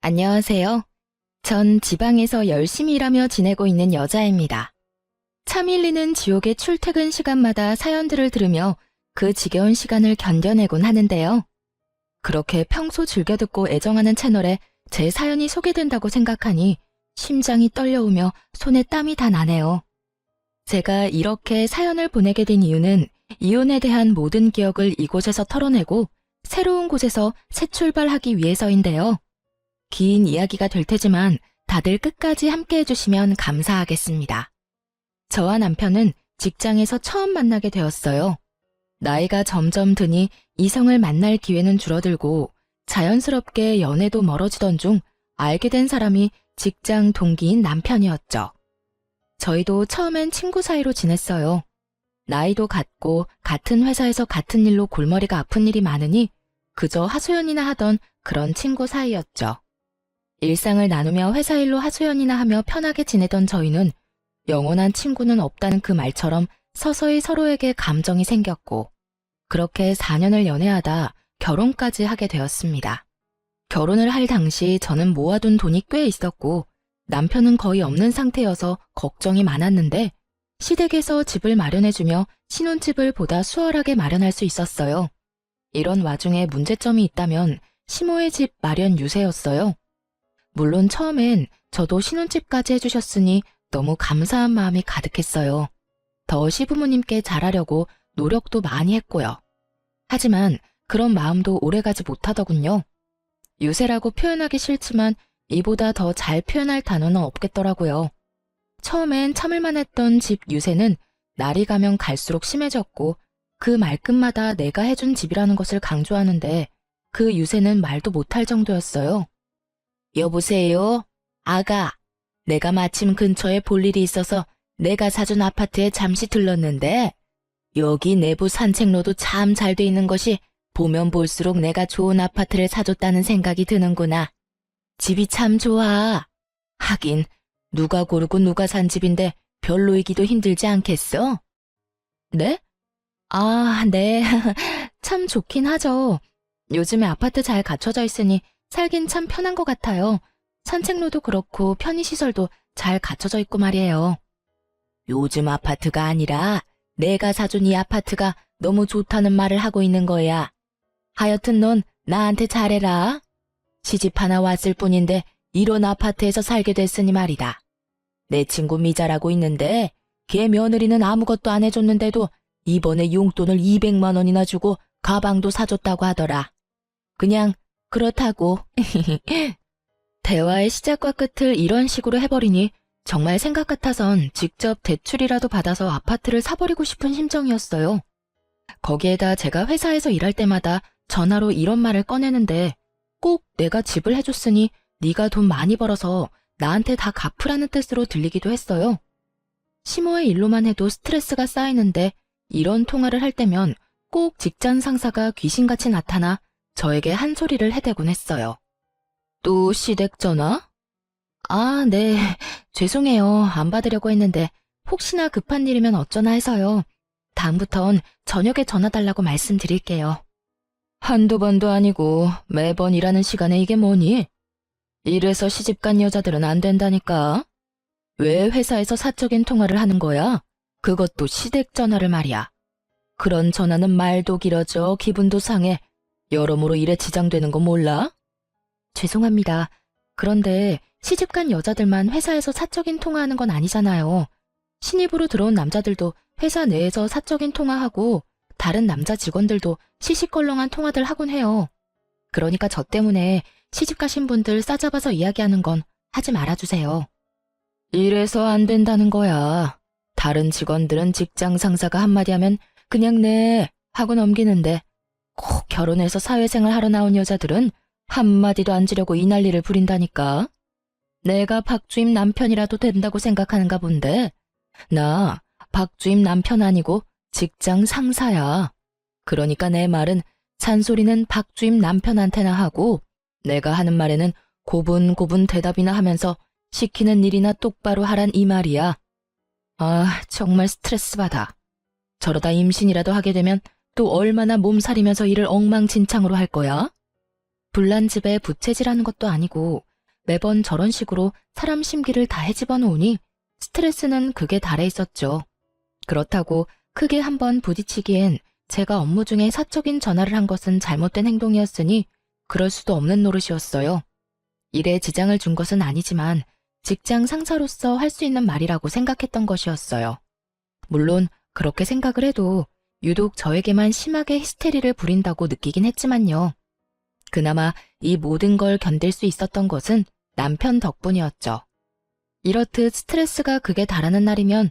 안녕하세요. 전 지방에서 열심히 일하며 지내고 있는 여자입니다. 차 밀리는 지옥의 출퇴근 시간마다 사연들을 들으며 그 지겨운 시간을 견뎌내곤 하는데요. 그렇게 평소 즐겨 듣고 애정하는 채널에 제 사연이 소개된다고 생각하니 심장이 떨려오며 손에 땀이 다 나네요. 제가 이렇게 사연을 보내게 된 이유는 이혼에 대한 모든 기억을 이곳에서 털어내고 새로운 곳에서 새 출발하기 위해서인데요. 긴 이야기가 될 테지만 다들 끝까지 함께 해주시면 감사하겠습니다. 저와 남편은 직장에서 처음 만나게 되었어요. 나이가 점점 드니 이성을 만날 기회는 줄어들고 자연스럽게 연애도 멀어지던 중 알게 된 사람이 직장 동기인 남편이었죠. 저희도 처음엔 친구 사이로 지냈어요. 나이도 같고 같은 회사에서 같은 일로 골머리가 아픈 일이 많으니 그저 하소연이나 하던 그런 친구 사이였죠. 일상을 나누며 회사 일로 하소연이나 하며 편하게 지내던 저희는 영원한 친구는 없다는 그 말처럼 서서히 서로에게 감정이 생겼고 그렇게 4년을 연애하다 결혼까지 하게 되었습니다. 결혼을 할 당시 저는 모아둔 돈이 꽤 있었고 남편은 거의 없는 상태여서 걱정이 많았는데 시댁에서 집을 마련해주며 신혼집을 보다 수월하게 마련할 수 있었어요. 이런 와중에 문제점이 있다면 시모의 집 마련 유세였어요. 물론 처음엔 저도 신혼집까지 해주셨으니 너무 감사한 마음이 가득했어요. 더 시부모님께 잘하려고 노력도 많이 했고요. 하지만 그런 마음도 오래가지 못하더군요. 유세라고 표현하기 싫지만 이보다 더 잘 표현할 단어는 없겠더라고요. 처음엔 참을만 했던 집 유세는 날이 가면 갈수록 심해졌고 그 말끝마다 내가 해준 집이라는 것을 강조하는데 그 유세는 말도 못할 정도였어요. 여보세요? 아가, 내가 마침 근처에 볼 일이 있어서 내가 사준 아파트에 잠시 들렀는데 여기 내부 산책로도 참 잘 돼 있는 것이 보면 볼수록 내가 좋은 아파트를 사줬다는 생각이 드는구나. 집이 참 좋아. 하긴 누가 고르고 누가 산 집인데 별로이기도 힘들지 않겠어? 네? 아, 네. 참 좋긴 하죠. 요즘에 아파트 잘 갖춰져 있으니 살긴 참 편한 것 같아요. 산책로도 그렇고 편의시설도 잘 갖춰져 있고 말이에요. 요즘 아파트가 아니라 내가 사준 이 아파트가 너무 좋다는 말을 하고 있는 거야. 하여튼 넌 나한테 잘해라. 시집 하나 왔을 뿐인데 이런 아파트에서 살게 됐으니 말이다. 내 친구 미자라고 있는데 걔 며느리는 아무것도 안 해줬는데도 이번에 용돈을 200만 원이나 주고 가방도 사줬다고 하더라. 그냥 그렇다고. 대화의 시작과 끝을 이런 식으로 해버리니 정말 생각 같아선 직접 대출이라도 받아서 아파트를 사버리고 싶은 심정이었어요. 거기에다 제가 회사에서 일할 때마다 전화로 이런 말을 꺼내는데 꼭 내가 집을 해줬으니 네가 돈 많이 벌어서 나한테 다 갚으라는 뜻으로 들리기도 했어요. 시모의 일로만 해도 스트레스가 쌓이는데 이런 통화를 할 때면 꼭 직장 상사가 귀신같이 나타나 저에게 한 소리를 해대곤 했어요. 또 시댁 전화? 아, 네. 죄송해요. 안 받으려고 했는데 혹시나 급한 일이면 어쩌나 해서요. 다음부턴 저녁에 전화 달라고 말씀드릴게요. 한두 번도 아니고 매번 일하는 시간에 이게 뭐니? 이래서 시집간 여자들은 안 된다니까. 왜 회사에서 사적인 통화를 하는 거야? 그것도 시댁 전화를 말이야. 그런 전화는 말도 길어져 기분도 상해. 여러모로 일에 지장되는 거 몰라? 죄송합니다. 그런데 시집간 여자들만 회사에서 사적인 통화하는 건 아니잖아요. 신입으로 들어온 남자들도 회사 내에서 사적인 통화하고 다른 남자 직원들도 시시껄렁한 통화들 하곤 해요. 그러니까 저 때문에 시집가신 분들 싸잡아서 이야기하는 건 하지 말아주세요. 이래서 안 된다는 거야. 다른 직원들은 직장 상사가 한마디 하면 그냥 네 하고 넘기는데 꼭 결혼해서 사회생활 하러 나온 여자들은 한마디도 안 지려고 이 난리를 부린다니까. 내가 박주임 남편이라도 된다고 생각하는가 본데 나 박주임 남편 아니고 직장 상사야. 그러니까 내 말은 잔소리는 박주임 남편한테나 하고 내가 하는 말에는 고분고분 대답이나 하면서 시키는 일이나 똑바로 하란 이 말이야. 아, 정말 스트레스 받아. 저러다 임신이라도 하게 되면 또 얼마나 몸살이면서 일을 엉망진창으로 할 거야? 불난 집에 부채질하는 것도 아니고 매번 저런 식으로 사람 심기를 다 헤집어 놓으니 스트레스는 극에 달해 있었죠. 그렇다고 크게 한번 부딪히기엔 제가 업무 중에 사적인 전화를 한 것은 잘못된 행동이었으니 그럴 수도 없는 노릇이었어요. 일에 지장을 준 것은 아니지만 직장 상사로서 할 수 있는 말이라고 생각했던 것이었어요. 물론 그렇게 생각을 해도 유독 저에게만 심하게 히스테리를 부린다고 느끼긴 했지만요. 그나마 이 모든 걸 견딜 수 있었던 것은 남편 덕분이었죠. 이렇듯 스트레스가 극에 달하는 날이면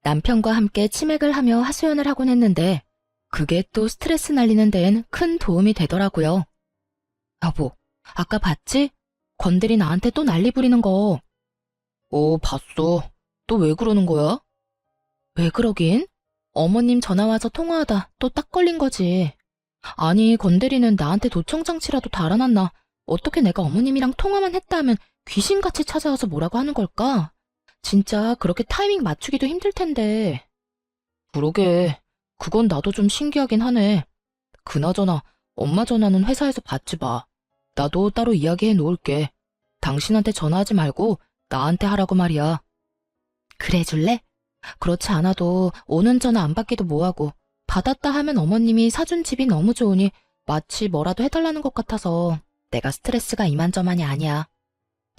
남편과 함께 치맥을 하며 하소연을 하곤 했는데 그게 또 스트레스 날리는 데엔 큰 도움이 되더라고요. 여보, 아까 봤지? 건들이 나한테 또 난리 부리는 거. 봤어. 또 왜 그러는 거야? 왜 그러긴? 어머님 전화 와서 통화하다 또 딱 걸린 거지. 아니, 건대리는 나한테 도청장치라도 달아놨나? 어떻게 내가 어머님이랑 통화만 했다 하면 귀신같이 찾아와서 뭐라고 하는 걸까? 진짜 그렇게 타이밍 맞추기도 힘들 텐데. 그러게, 그건 나도 좀 신기하긴 하네. 그나저나 엄마 전화는 회사에서 받지 마. 나도 따로 이야기해 놓을게. 당신한테 전화하지 말고 나한테 하라고 말이야. 그래 줄래? 그렇지 않아도 오는 전화 안 받기도 뭐하고 받았다 하면 어머님이 사준 집이 너무 좋으니 마치 뭐라도 해달라는 것 같아서 내가 스트레스가 이만저만이 아니야.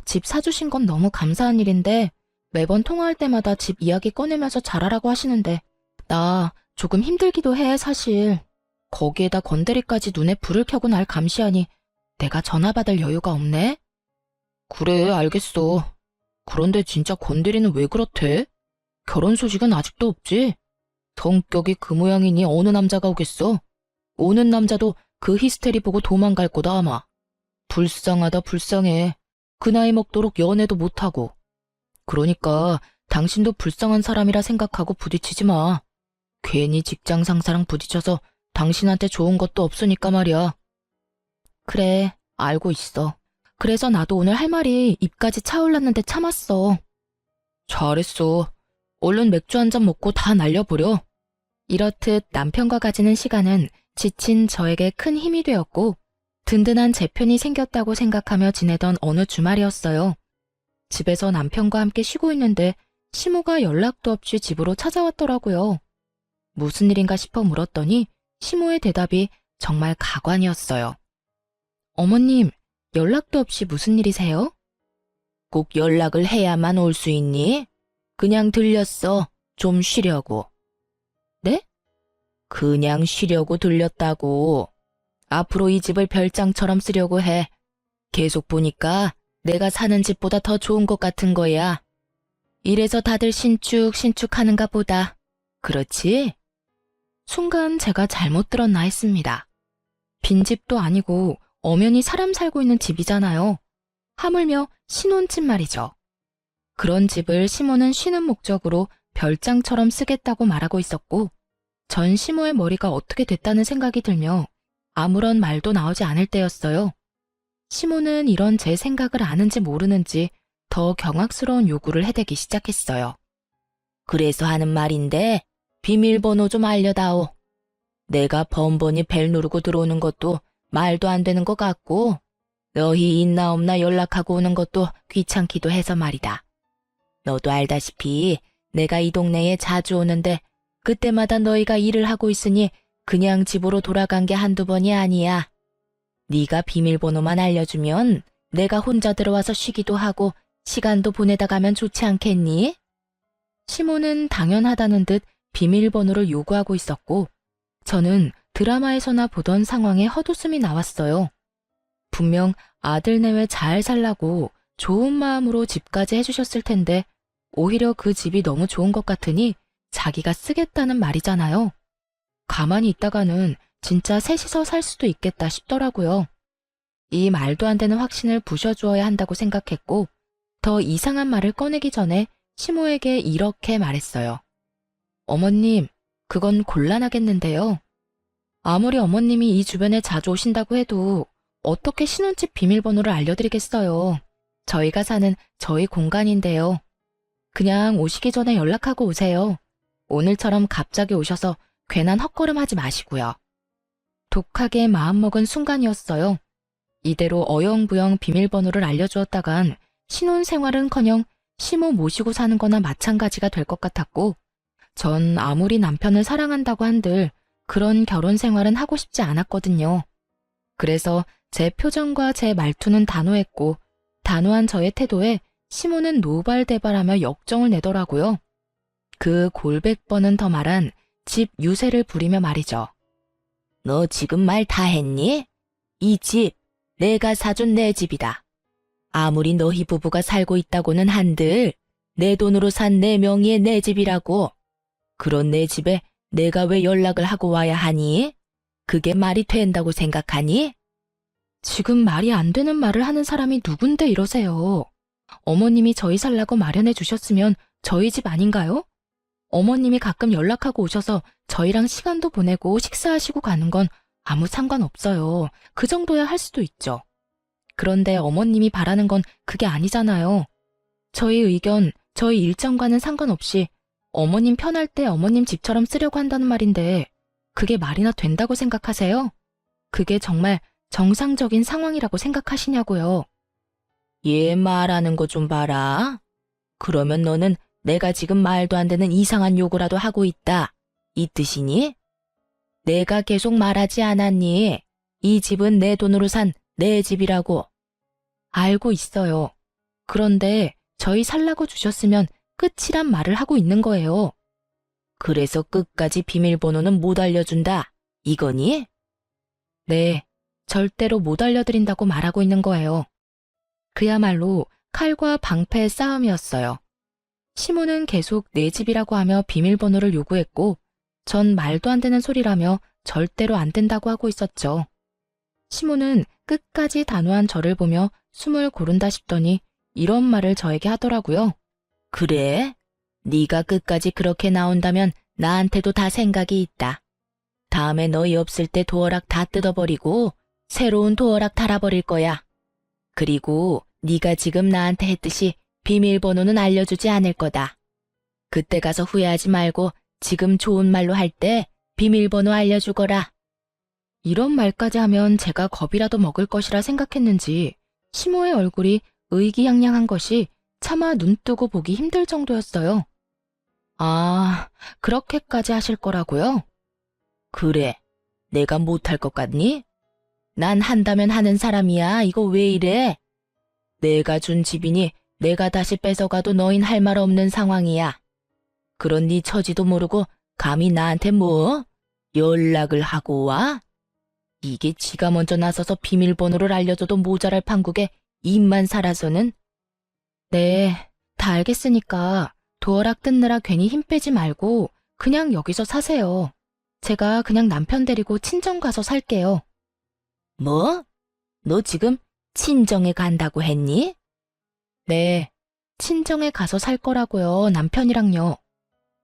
집 사주신 건 너무 감사한 일인데 매번 통화할 때마다 집 이야기 꺼내면서 잘하라고 하시는데 나 조금 힘들기도 해 사실. 거기에다 건드리까지 눈에 불을 켜고 날 감시하니 내가 전화 받을 여유가 없네? 그래, 알겠어. 그런데 진짜 건드리는 왜 그렇대? 결혼 소식은 아직도 없지? 성격이 그 모양이니 어느 남자가 오겠어? 오는 남자도 그 히스테리 보고 도망갈 거다 아마. 불쌍하다 불쌍해. 그 나이 먹도록 연애도 못하고. 그러니까 당신도 불쌍한 사람이라 생각하고 부딪히지 마. 괜히 직장 상사랑 부딪혀서 당신한테 좋은 것도 없으니까 말이야. 그래, 알고 있어. 그래서 나도 오늘 할 말이 입까지 차올랐는데 참았어. 잘했어. 얼른 맥주 한 잔 먹고 다 날려버려. 이렇듯 남편과 가지는 시간은 지친 저에게 큰 힘이 되었고 든든한 제 편이 생겼다고 생각하며 지내던 어느 주말이었어요. 집에서 남편과 함께 쉬고 있는데 시모가 연락도 없이 집으로 찾아왔더라고요. 무슨 일인가 싶어 물었더니 시모의 대답이 정말 가관이었어요. 어머님, 연락도 없이 무슨 일이세요? 꼭 연락을 해야만 올 수 있니? 그냥 들렸어. 좀 쉬려고. 네? 그냥 쉬려고 들렸다고. 앞으로 이 집을 별장처럼 쓰려고 해. 계속 보니까 내가 사는 집보다 더 좋은 것 같은 거야. 이래서 다들 신축하는가 보다. 그렇지? 순간 제가 잘못 들었나 했습니다. 빈집도 아니고 엄연히 사람 살고 있는 집이잖아요. 하물며 신혼집 말이죠. 그런 집을 시모는 쉬는 목적으로 별장처럼 쓰겠다고 말하고 있었고 전 시모의 머리가 어떻게 됐다는 생각이 들며 아무런 말도 나오지 않을 때였어요. 시모는 이런 제 생각을 아는지 모르는지 더 경악스러운 요구를 해대기 시작했어요. 그래서 하는 말인데 비밀번호 좀 알려다오. 내가 번번이 벨 누르고 들어오는 것도 말도 안 되는 것 같고 너희 있나 없나 연락하고 오는 것도 귀찮기도 해서 말이다. 너도 알다시피 내가 이 동네에 자주 오는데 그때마다 너희가 일을 하고 있으니 그냥 집으로 돌아간 게 한두 번이 아니야. 네가 비밀번호만 알려주면 내가 혼자 들어와서 쉬기도 하고 시간도 보내다 가면 좋지 않겠니? 시모는 당연하다는 듯 비밀번호를 요구하고 있었고 저는 드라마에서나 보던 상황에 헛웃음이 나왔어요. 분명 아들 내외 잘 살라고 좋은 마음으로 집까지 해주셨을 텐데 오히려 그 집이 너무 좋은 것 같으니 자기가 쓰겠다는 말이잖아요. 가만히 있다가는 진짜 셋이서 살 수도 있겠다 싶더라고요. 이 말도 안 되는 확신을 부셔주어야 한다고 생각했고 더 이상한 말을 꺼내기 전에 시모에게 이렇게 말했어요. 어머님, 그건 곤란하겠는데요. 아무리 어머님이 이 주변에 자주 오신다고 해도 어떻게 신혼집 비밀번호를 알려드리겠어요. 저희가 사는 저희 공간인데요. 그냥 오시기 전에 연락하고 오세요. 오늘처럼 갑자기 오셔서 괜한 헛걸음하지 마시고요. 독하게 마음먹은 순간이었어요. 이대로 어영부영 비밀번호를 알려주었다간 신혼생활은커녕 시모 모시고 사는 거나 마찬가지가 될 것 같았고, 전 아무리 남편을 사랑한다고 한들 그런 결혼 생활은 하고 싶지 않았거든요. 그래서 제 표정과 제 말투는 단호했고, 단호한 저의 태도에 시모는 노발대발하며 역정을 내더라고요. 그 골백번은 더 말한 집 유세를 부리며 말이죠. 너 지금 말 다 했니? 이 집 내가 사준 내 집이다. 아무리 너희 부부가 살고 있다고는 한들 내 돈으로 산 내 명의의 내 집이라고. 그런 내 집에 내가 왜 연락을 하고 와야 하니? 그게 말이 된다고 생각하니? 지금 말이 안 되는 말을 하는 사람이 누군데 이러세요. 어머님이 저희 살라고 마련해 주셨으면 저희 집 아닌가요? 어머님이 가끔 연락하고 오셔서 저희랑 시간도 보내고 식사하시고 가는 건 아무 상관없어요. 그 정도야 할 수도 있죠. 그런데 어머님이 바라는 건 그게 아니잖아요. 저희 의견, 저희 일정과는 상관없이 어머님 편할 때 어머님 집처럼 쓰려고 한다는 말인데 그게 말이나 된다고 생각하세요? 그게 정말 정상적인 상황이라고 생각하시냐고요. 얘 말하는 거 좀 봐라. 그러면 너는 내가 지금 말도 안 되는 이상한 요구라도 하고 있다. 이 뜻이니? 내가 계속 말하지 않았니? 이 집은 내 돈으로 산 내 집이라고. 알고 있어요. 그런데 저희 살라고 주셨으면 끝이란 말을 하고 있는 거예요. 그래서 끝까지 비밀번호는 못 알려준다. 이거니? 네, 절대로 못 알려드린다고 말하고 있는 거예요. 그야말로 칼과 방패의 싸움이었어요. 시모는 계속 내 집이라고 하며 비밀번호를 요구했고, 전 말도 안 되는 소리라며 절대로 안 된다고 하고 있었죠. 시모는 끝까지 단호한 저를 보며 숨을 고른다 싶더니 이런 말을 저에게 하더라고요. 그래? 네가 끝까지 그렇게 나온다면 나한테도 다 생각이 있다. 다음에 너희 없을 때 도어락 다 뜯어버리고 새로운 도어락 달아버릴 거야. 그리고 네가 지금 나한테 했듯이 비밀번호는 알려주지 않을 거다. 그때 가서 후회하지 말고 지금 좋은 말로 할 때 비밀번호 알려주거라. 이런 말까지 하면 제가 겁이라도 먹을 것이라 생각했는지 시모의 얼굴이 의기양양한 것이 차마 눈 뜨고 보기 힘들 정도였어요. 아, 그렇게까지 하실 거라고요? 그래, 내가 못할 것 같니? 난 한다면 하는 사람이야. 이거 왜 이래? 내가 준 집이니 내가 다시 뺏어가도 너흰 할 말 없는 상황이야. 그런 네 처지도 모르고 감히 나한테 뭐? 연락을 하고 와? 이게 지가 먼저 나서서 비밀번호를 알려줘도 모자랄 판국에 입만 살아서는? 네, 다 알겠으니까 도어락 뜯느라 괜히 힘 빼지 말고 그냥 여기서 사세요. 제가 그냥 남편 데리고 친정 가서 살게요. 뭐? 너 지금 친정에 간다고 했니? 네, 친정에 가서 살 거라고요, 남편이랑요.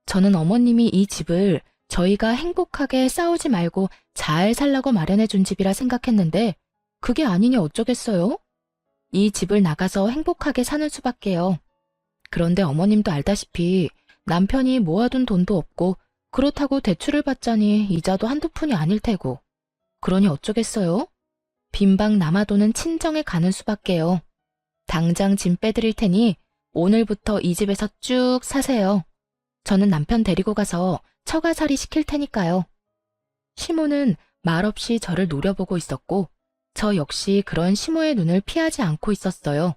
저는 어머님이 이 집을 저희가 행복하게 싸우지 말고 잘 살라고 마련해 준 집이라 생각했는데 그게 아니니 어쩌겠어요? 이 집을 나가서 행복하게 사는 수밖에요. 그런데 어머님도 알다시피 남편이 모아둔 돈도 없고 그렇다고 대출을 받자니 이자도 한두 푼이 아닐 테고. 그러니 어쩌겠어요? 빈방 남아도는 친정에 가는 수밖에요. 당장 짐 빼드릴 테니 오늘부터 이 집에서 쭉 사세요. 저는 남편 데리고 가서 처가살이 시킬 테니까요. 시모는 말없이 저를 노려보고 있었고 저 역시 그런 시모의 눈을 피하지 않고 있었어요.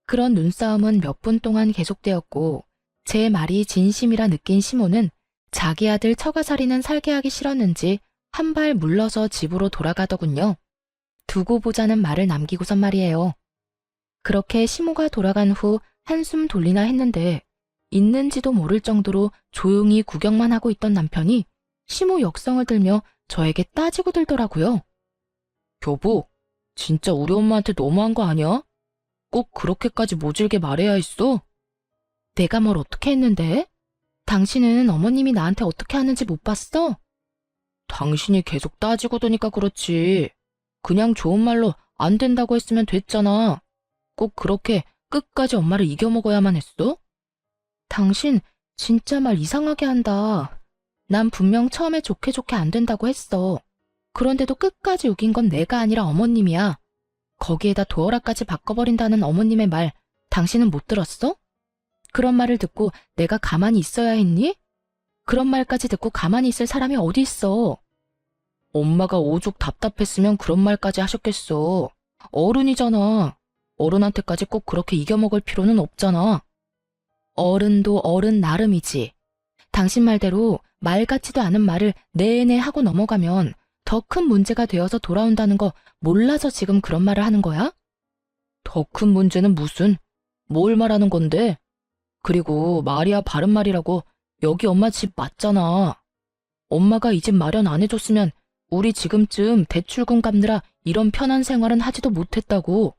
그런 눈싸움은 몇 분 동안 계속되었고 제 말이 진심이라 느낀 시모는 자기 아들 처가살이는 살게 하기 싫었는지 한 발 물러서 집으로 돌아가더군요. 두고 보자는 말을 남기고선 말이에요. 그렇게 시모가 돌아간 후 한숨 돌리나 했는데 있는지도 모를 정도로 조용히 구경만 하고 있던 남편이 시모 역성을 들며 저에게 따지고 들더라고요. 여보, 진짜 우리 엄마한테 너무한 거 아니야? 꼭 그렇게까지 모질게 말해야 했어? 내가 뭘 어떻게 했는데? 당신은 어머님이 나한테 어떻게 하는지 못 봤어? 당신이 계속 따지고 드니까 그렇지. 그냥 좋은 말로 안 된다고 했으면 됐잖아. 꼭 그렇게 끝까지 엄마를 이겨먹어야만 했어? 당신 진짜 말 이상하게 한다. 난 분명 처음에 좋게 안 된다고 했어. 그런데도 끝까지 우긴 건 내가 아니라 어머님이야. 거기에다 도어락까지 바꿔버린다는 어머님의 말, 당신은 못 들었어? 그런 말을 듣고 내가 가만히 있어야 했니? 그런 말까지 듣고 가만히 있을 사람이 어디 있어? 엄마가 오죽 답답했으면 그런 말까지 하셨겠어. 어른이잖아. 어른한테까지 꼭 그렇게 이겨먹을 필요는 없잖아. 어른도 어른 나름이지. 당신 말대로 말 같지도 않은 말을 내내 하고 넘어가면 더 큰 문제가 되어서 돌아온다는 거 몰라서 지금 그런 말을 하는 거야? 더 큰 문제는 무슨? 뭘 말하는 건데? 그리고 말이야 바른 말이라고 여기 엄마 집 맞잖아. 엄마가 이 집 마련 안 해줬으면 우리 지금쯤 대출금 갚느라 이런 편한 생활은 하지도 못했다고.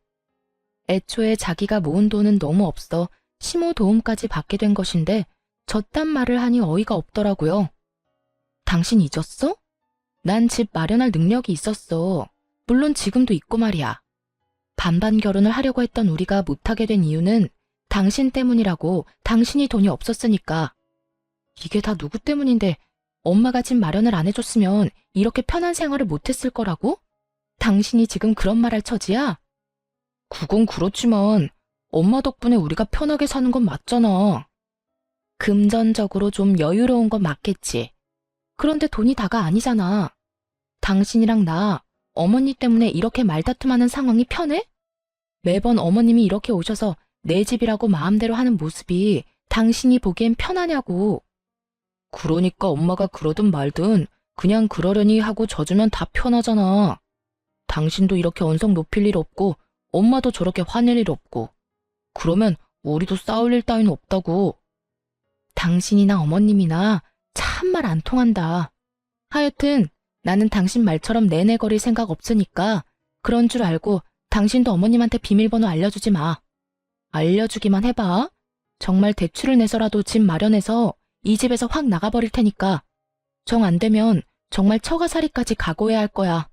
애초에 자기가 모은 돈은 너무 없어 시모 도움까지 받게 된 것인데 저딴 말을 하니 어이가 없더라고요. 당신 잊었어? 난 집 마련할 능력이 있었어. 물론 지금도 있고 말이야. 반반 결혼을 하려고 했던 우리가 못하게 된 이유는 당신 때문이라고. 당신이 돈이 없었으니까. 이게 다 누구 때문인데 엄마가 집 마련을 안 해줬으면 이렇게 편한 생활을 못했을 거라고? 당신이 지금 그런 말 할 처지야? 그건 그렇지만 엄마 덕분에 우리가 편하게 사는 건 맞잖아. 금전적으로 좀 여유로운 건 맞겠지. 그런데 돈이 다가 아니잖아. 당신이랑 나, 어머니 때문에 이렇게 말다툼하는 상황이 편해? 매번 어머님이 이렇게 오셔서 내 집이라고 마음대로 하는 모습이 당신이 보기엔 편하냐고. 그러니까 엄마가 그러든 말든 그냥 그러려니 하고 져주면 다 편하잖아. 당신도 이렇게 언성 높일 일 없고 엄마도 저렇게 화낼 일 없고. 그러면 우리도 싸울 일 따윈 없다고. 당신이나 어머님이나 참 말 안 통한다. 하여튼 나는 당신 말처럼 내내거릴 생각 없으니까 그런 줄 알고 당신도 어머님한테 비밀번호 알려주지 마. 알려주기만 해봐. 정말 대출을 내서라도 집 마련해서 이 집에서 확 나가버릴 테니까. 정 안 되면 정말 처가살이까지 각오해야 할 거야.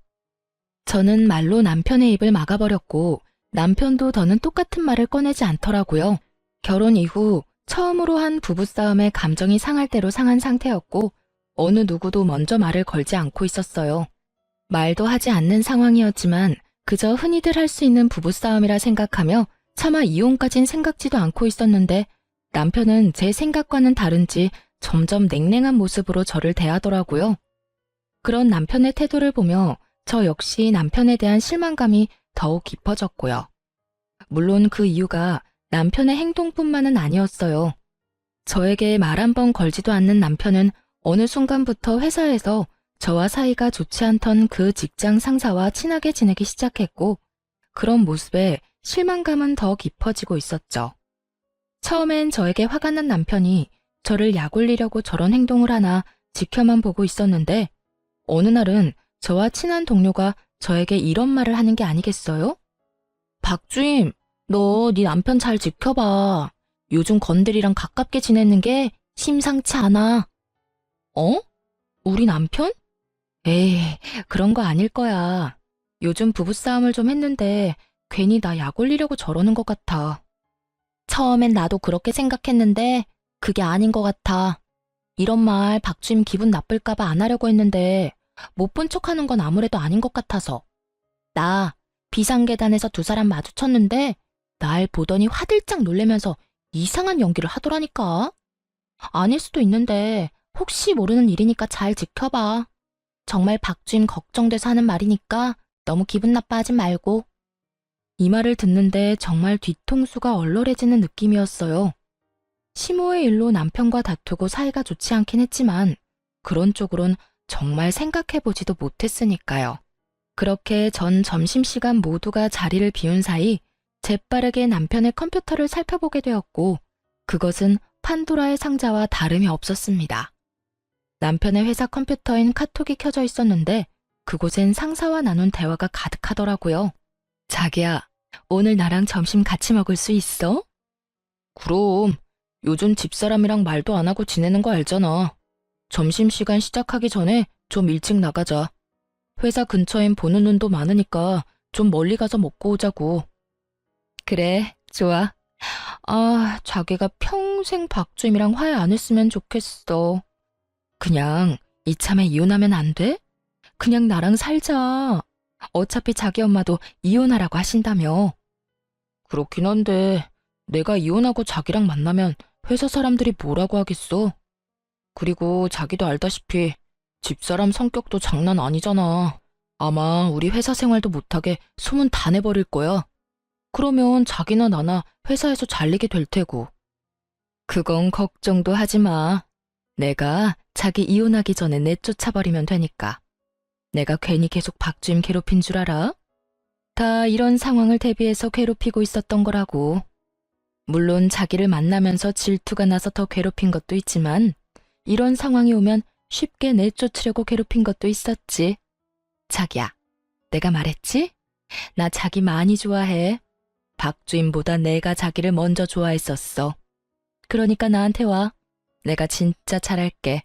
저는 말로 남편의 입을 막아버렸고 남편도 더는 똑같은 말을 꺼내지 않더라고요. 결혼 이후 처음으로 한 부부싸움에 감정이 상할 대로 상한 상태였고 어느 누구도 먼저 말을 걸지 않고 있었어요. 말도 하지 않는 상황이었지만 그저 흔히들 할 수 있는 부부싸움이라 생각하며 차마 이혼까진 생각지도 않고 있었는데 남편은 제 생각과는 다른지 점점 냉랭한 모습으로 저를 대하더라고요. 그런 남편의 태도를 보며 저 역시 남편에 대한 실망감이 더욱 깊어졌고요. 물론 그 이유가 남편의 행동뿐만은 아니었어요. 저에게 말 한 번 걸지도 않는 남편은 어느 순간부터 회사에서 저와 사이가 좋지 않던 그 직장 상사와 친하게 지내기 시작했고 그런 모습에 실망감은 더 깊어지고 있었죠. 처음엔 저에게 화가 난 남편이 저를 약올리려고 저런 행동을 하나 지켜만 보고 있었는데 어느 날은 저와 친한 동료가 저에게 이런 말을 하는 게 아니겠어요? 박주임, 너 네 남편 잘 지켜봐. 요즘 건들이랑 가깝게 지내는 게 심상치 않아. 어? 우리 남편? 에이, 그런 거 아닐 거야. 요즘 부부싸움을 좀 했는데 괜히 나 약올리려고 저러는 것 같아. 처음엔 나도 그렇게 생각했는데 그게 아닌 것 같아. 이런 말 박주임 기분 나쁠까 봐 안 하려고 했는데 못 본 척하는 건 아무래도 아닌 것 같아서. 나 비상계단에서 두 사람 마주쳤는데 날 보더니 화들짝 놀래면서 이상한 연기를 하더라니까. 아닐 수도 있는데 혹시 모르는 일이니까 잘 지켜봐. 정말 박주임 걱정돼서 하는 말이니까 너무 기분 나빠하지 말고. 이 말을 듣는데 정말 뒤통수가 얼얼해지는 느낌이었어요. 시모의 일로 남편과 다투고 사이가 좋지 않긴 했지만 그런 쪽으론 정말 생각해보지도 못했으니까요. 그렇게 전 점심시간 모두가 자리를 비운 사이 재빠르게 남편의 컴퓨터를 살펴보게 되었고 그것은 판도라의 상자와 다름이 없었습니다. 남편의 회사 컴퓨터엔 카톡이 켜져 있었는데 그곳엔 상사와 나눈 대화가 가득하더라고요. 자기야, 오늘 나랑 점심 같이 먹을 수 있어? 그럼, 요즘 집사람이랑 말도 안 하고 지내는 거 알잖아. 점심시간 시작하기 전에 좀 일찍 나가자. 회사 근처엔 보는 눈도 많으니까 좀 멀리 가서 먹고 오자고. 그래, 좋아. 아, 자기가 평생 박주임이랑 화해 안 했으면 좋겠어. 그냥 이참에 이혼하면 안 돼? 그냥 나랑 살자. 어차피 자기 엄마도 이혼하라고 하신다며. 그렇긴 한데 내가 이혼하고 자기랑 만나면 회사 사람들이 뭐라고 하겠어? 그리고 자기도 알다시피 집사람 성격도 장난 아니잖아. 아마 우리 회사 생활도 못하게 소문 다 내버릴 거야. 그러면 자기나 나나 회사에서 잘리게 될 테고. 그건 걱정도 하지 마. 내가 자기 이혼하기 전에 내쫓아버리면 되니까. 내가 괜히 계속 박주임 괴롭힌 줄 알아? 다 이런 상황을 대비해서 괴롭히고 있었던 거라고. 물론 자기를 만나면서 질투가 나서 더 괴롭힌 것도 있지만 이런 상황이 오면 쉽게 내쫓으려고 괴롭힌 것도 있었지. 자기야, 내가 말했지? 나 자기 많이 좋아해. 박주임보다 내가 자기를 먼저 좋아했었어. 그러니까 나한테 와. 내가 진짜 잘할게.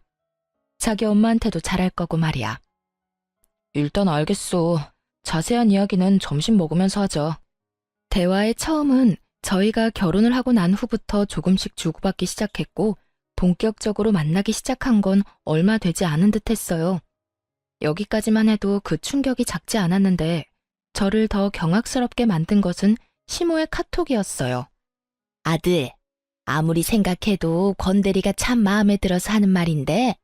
자기 엄마한테도 잘할 거고 말이야. 일단 알겠어. 자세한 이야기는 점심 먹으면서 하자. 대화의 처음은 저희가 결혼을 하고 난 후부터 조금씩 주고받기 시작했고 본격적으로 만나기 시작한 건 얼마 되지 않은 듯 했어요. 여기까지만 해도 그 충격이 작지 않았는데 저를 더 경악스럽게 만든 것은 시모의 카톡이었어요. 아들, 아무리 생각해도 권대리가 참 마음에 들어서 하는 말인데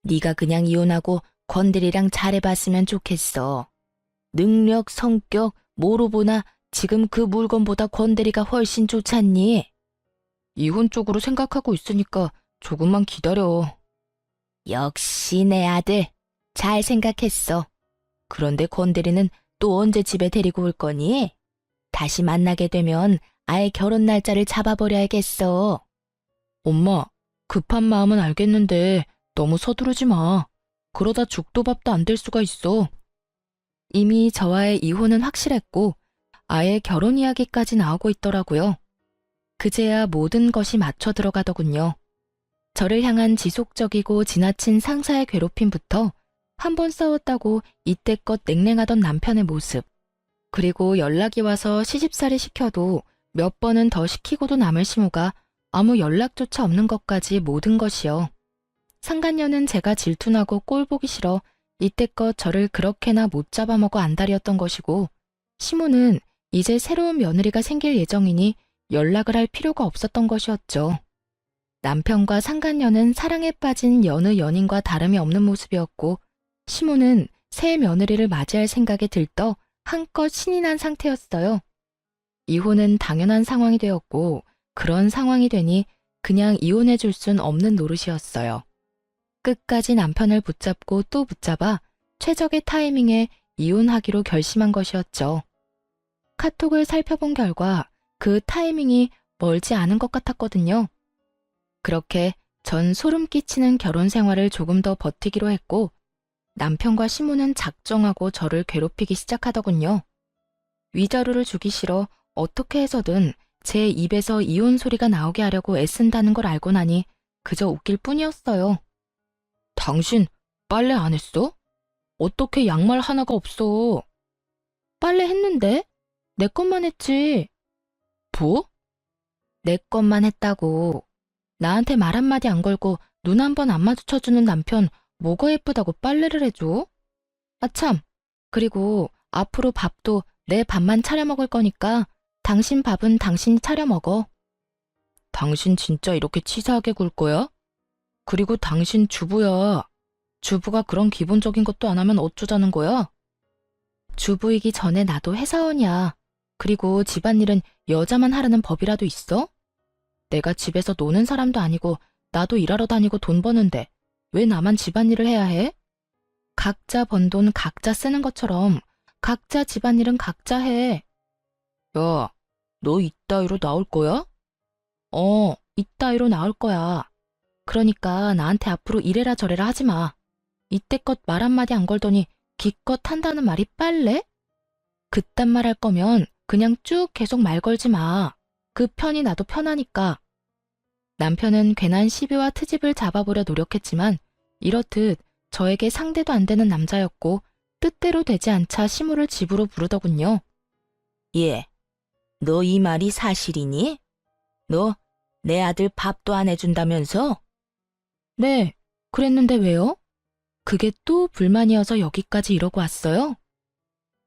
네가 그냥 이혼하고 권대리랑 잘해봤으면 좋겠어. 능력, 성격, 뭐로 보나 지금 그 물건보다 권대리가 훨씬 좋잖니? 이혼 쪽으로 생각하고 있으니까 조금만 기다려. 역시 내 아들, 잘 생각했어. 그런데 권대리는 또 언제 집에 데리고 올 거니? 다시 만나게 되면 아예 결혼 날짜를 잡아버려야겠어. 엄마, 급한 마음은 알겠는데 너무 서두르지 마. 그러다 죽도 밥도 안 될 수가 있어. 이미 저와의 이혼은 확실했고 아예 결혼 이야기까지 나오고 있더라고요. 그제야 모든 것이 맞춰 들어가더군요. 저를 향한 지속적이고 지나친 상사의 괴롭힘부터 한 번 싸웠다고 이때껏 냉랭하던 남편의 모습, 그리고 연락이 와서 시집살이 시켜도 몇 번은 더 시키고도 남을 시모가 아무 연락조차 없는 것까지 모든 것이요. 상간녀는 제가 질투나고 꼴보기 싫어 이때껏 저를 그렇게나 못 잡아먹어 안달이었던 것이고, 시모는 이제 새로운 며느리가 생길 예정이니 연락을 할 필요가 없었던 것이었죠. 남편과 상간녀는 사랑에 빠진 여느 연인과 다름이 없는 모습이었고, 시모는 새 며느리를 맞이할 생각에 들떠 한껏 신이 난 상태였어요. 이혼은 당연한 상황이 되었고, 그런 상황이 되니 그냥 이혼해 줄 순 없는 노릇이었어요. 끝까지 남편을 붙잡고 또 붙잡아 최적의 타이밍에 이혼하기로 결심한 것이었죠. 카톡을 살펴본 결과 그 타이밍이 멀지 않은 것 같았거든요. 그렇게 전 소름 끼치는 결혼 생활을 조금 더 버티기로 했고, 남편과 시모는 작정하고 저를 괴롭히기 시작하더군요. 위자료를 주기 싫어 어떻게 해서든 제 입에서 이혼 소리가 나오게 하려고 애쓴다는 걸 알고 나니 그저 웃길 뿐이었어요. 당신 빨래 안 했어? 어떻게 양말 하나가 없어? 빨래 했는데? 내 것만 했지. 뭐? 내 것만 했다고. 나한테 말 한마디 안 걸고 눈 한 번 안 마주쳐주는 남편 뭐가 예쁘다고 빨래를 해줘? 아참, 그리고 앞으로 밥도 내 밥만 차려 먹을 거니까 당신 밥은 당신이 차려 먹어. 당신 진짜 이렇게 치사하게 굴 거야? 그리고 당신 주부야. 주부가 그런 기본적인 것도 안 하면 어쩌자는 거야? 주부이기 전에 나도 회사원이야. 그리고 집안일은 여자만 하라는 법이라도 있어? 내가 집에서 노는 사람도 아니고 나도 일하러 다니고 돈 버는데 왜 나만 집안일을 해야 해? 각자 번 돈 각자 쓰는 것처럼 각자 집안일은 각자 해. 야, 너 이따위로 나올 거야? 이따위로 나올 거야. 그러니까 나한테 앞으로 이래라 저래라 하지 마. 이때껏 말 한마디 안 걸더니 기껏 한다는 말이 빨래? 그딴 말 할 거면 그냥 쭉 계속 말 걸지 마. 그 편이 나도 편하니까. 남편은 괜한 시비와 트집을 잡아보려 노력했지만 이렇듯 저에게 상대도 안 되는 남자였고 뜻대로 되지 않자 시모를 집으로 부르더군요. 예, 너 이 말이 사실이니? 너 내 아들 밥도 안 해준다면서? 네, 그랬는데 왜요? 그게 또 불만이어서 여기까지 이러고 왔어요?